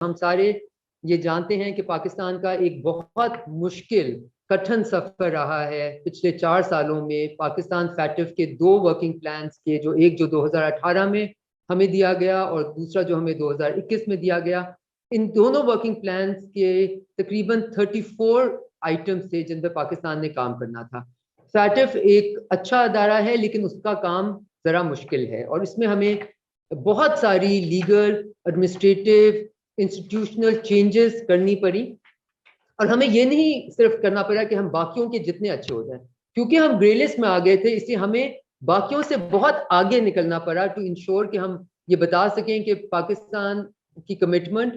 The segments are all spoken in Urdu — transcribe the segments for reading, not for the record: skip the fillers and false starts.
ہم سارے یہ جانتے ہیں کہ پاکستان کا ایک بہت مشکل کٹھن سفر رہا ہے پچھلے 4 سالوں میں. پاکستان فیٹف کے 2 ورکنگ پلانز کے ایک جو 2018 میں ہمیں دیا گیا اور دوسرا جو ہمیں 2021 میں دیا گیا. ان دونوں ورکنگ پلانز کے تقریباً 34 آئٹمس تھے جن پہ پاکستان نے کام کرنا تھا. فیٹف ایک اچھا ادارہ ہے لیکن اس کا کام ذرا مشکل ہے اور اس میں ہمیں بہت ساری لیگل ایڈمنسٹریٹو انسٹیٹیوشنل چینجز کرنی پڑی. اور ہمیں یہ نہیں صرف کرنا پڑا کہ ہم باقیوں کے جتنے اچھے ہو جائیں, کیونکہ ہم گرے لسٹ میں آ گئے تھے اس لیے ہمیں باقیوں سے بہت آگے نکلنا پڑا ٹو انشور کہ ہم یہ بتا سکیں کہ پاکستان کی commitment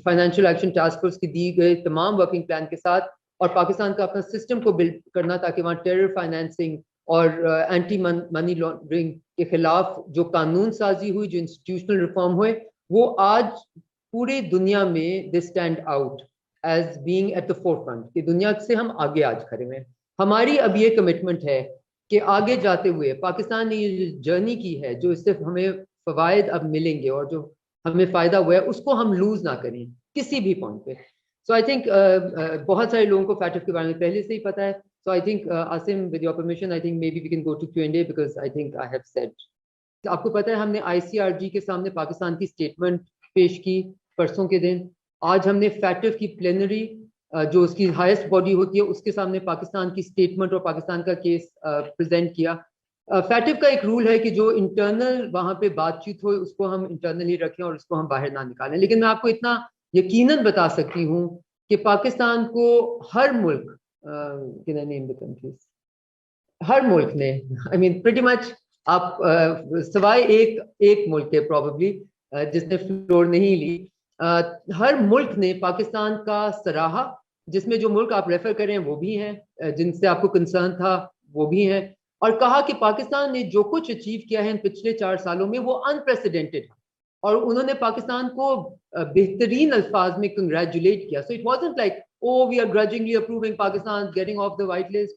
financial action task force کی دی گئے تمام ورکنگ پلان کے ساتھ اور پاکستان کا اپنا سسٹم کو بلڈ کرنا تاکہ وہاں ٹیرر فائنینسنگ اور اینٹی منی لانڈرنگ کے خلاف جو قانون سازی ہوئی, جو انسٹیٹیوشنل ریفارم ہوئے, وہ آج پوری دنیا میں they stand out as being at the forefront کہ دنیا سے ہم آگے آج کھڑے ہوئے ہیں. ہماری اب یہ کمٹمنٹ ہے کہ آگے جاتے ہوئے پاکستان نے یہ جو جرنی کی ہے, جو اس سے ہمیں فوائد اب ملیں گے اور جو ہمیں فائدہ ہوا ہے, اس کو ہم لوز نہ کریں کسی بھی پوائنٹ پہ. سو آئی تھنک بہت سارے لوگوں کو فیٹف کے بارے میں پہلے سے ہی پتا ہے. So I think Asim, with your permission, I think maybe we can go to Q&A because I think I have said. آپ کو پتہ ہے ہم نے ICRG کے سامنے پاکستان کی اسٹیٹمنٹ پیش کی پرسوں کے دن. آج ہم نے فیٹف کی پلینری جو اس کی ہائیسٹ باڈی ہوتی ہے اس کے سامنے پاکستان کی اسٹیٹمنٹ اور پاکستان کا کیس پریزنٹ کیا. فیٹف کا ایک رول ہے کہ جو انٹرنل وہاں پہ بات چیت ہو اس کو ہم انٹرنلی رکھیں اور اس کو ہم باہر نہ نکالیں. لیکن میں آپ کو اتنا یقیناً بتا سکتی ہوں کہ پاکستان کو ہر ملک can I name the countries? ہر ملک نے I mean pretty much آپ سوائے ایک ملک کے probably جس نے فلور نہیں لی, ہر ملک نے پاکستان کا سراہا, جس میں جو ملک آپ ریفر کریں وہ بھی ہیں, جن سے آپ کو کنسرن تھا وہ بھی ہیں, اور کہا کہ پاکستان نے جو کچھ اچیو کیا ہے ان پچھلے 4 سالوں میں وہ انپریسیڈنٹڈ ہے, اور انہوں نے پاکستان کو بہترین الفاظ میں کنگریچولیٹ کیا. So it wasn't like oh we are grudgingly approving Pakistan getting off the white list.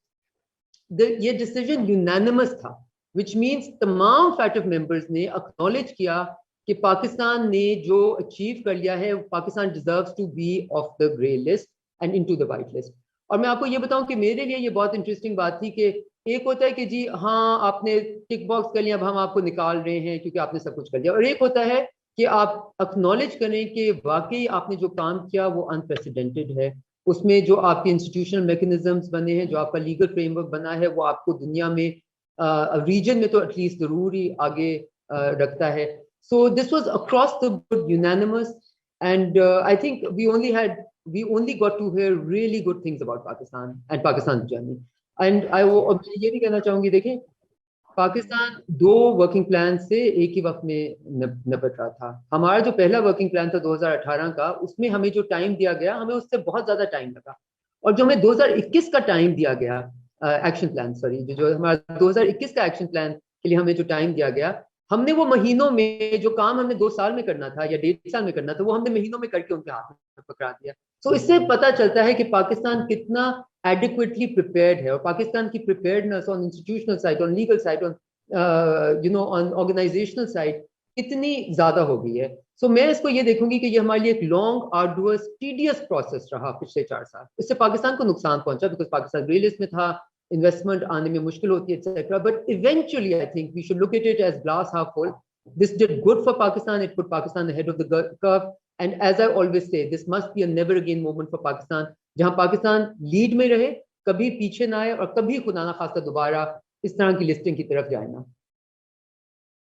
یہ ڈیسیجن یونانیمس تھا, which means تمام فیٹف ممبرز نے اکنالج کیا کہ پاکستان نے جو اچیو کر لیا ہے, Pakistan deserves to be off the grey list and into the white list. اور میں آپ کو یہ بتاؤں کہ میرے لیے یہ بہت انٹرسٹنگ بات تھی کہ ایک ہوتا ہے کہ جی ہاں آپ نے ٹک باکس کر لیا, اب ہم آپ کو نکال رہے ہیں کیونکہ آپ نے سب کچھ کر لیا, اور ایک ہوتا ہے کہ آپ اکنالج کریں کہ واقعی آپ نے جو کام کیا وہ انپریسیڈنٹڈ ہے. اس میں جو آپ کے انسٹیٹیوشنل میکنزمس بنے ہیں, جو آپ کا لیگل فریم ورک بنا ہے, وہ آپ کو دنیا میں ریجن میں تو ایٹ لیسٹ ضروری آگے رکھتا ہے. So this was across the board unanimous and I think we only got to hear really good things about Pakistan and Pakistan's journey. And یہ بھی کہنا چاہوں گی, دیکھیں پاکستان 2 ورکنگ پلان سے ایک ہی وقت میں نپٹ رہا تھا. ہمارا جو پہلا ورکنگ پلان تھا 2018 کا, اس میں ہمیں جو ٹائم دیا گیا ہمیں اس سے بہت زیادہ ٹائم لگا, اور جو ہمیں 2021 کا ٹائم دیا گیا ایکشن پلان, سوری جو ہمارا 2021 کا ایکشن پلان کے لیے ہمیں جو ٹائم دیا گیا, ہم نے وہ مہینوں میں جو کام ہم نے 2 سال میں کرنا تھا یا 1.5 سال میں کرنا تھا, وہ ہم نے مہینوں میں کر کے ان کے ہاتھ میں پکڑا دیا. تو اس سے پتہ چلتا ہے کہ پاکستان کتنا ایڈیکویٹلی پریپیئرڈ ہے, اور پاکستان کی پریپیئرڈنس آن انسٹیٹیوشنل سائڈ, آن لیگل سائڈ, آن آرگنائزیشنل سائڈ کتنی زیادہ ہو گئی ہے. سو میں اس کو یہ دیکھوں گی کہ یہ ہمارے لیے ایک لانگ آرڈوس ٹیڈیس پروسیس رہا پچھلے 4 سال. اس سے پاکستان کو نقصان پہنچا بیکاز پاکستان ریل لسٹ میں تھا, انویسٹمنٹ آنے میں مشکل ہوتی ہے etcetera, but eventually I think we should look at it as glass half full. This did good for Pakistan. It put Pakistan ahead of the curve. And as I always say, this must be a never again moment for Pakistan. جہاں پاکستان لیڈ میں رہے, کبھی پیچھے نہ آئے, اور کبھی خدا نہ خواستہ دوبارہ اس طرح کی لسٹنگ کی طرف جائے نا.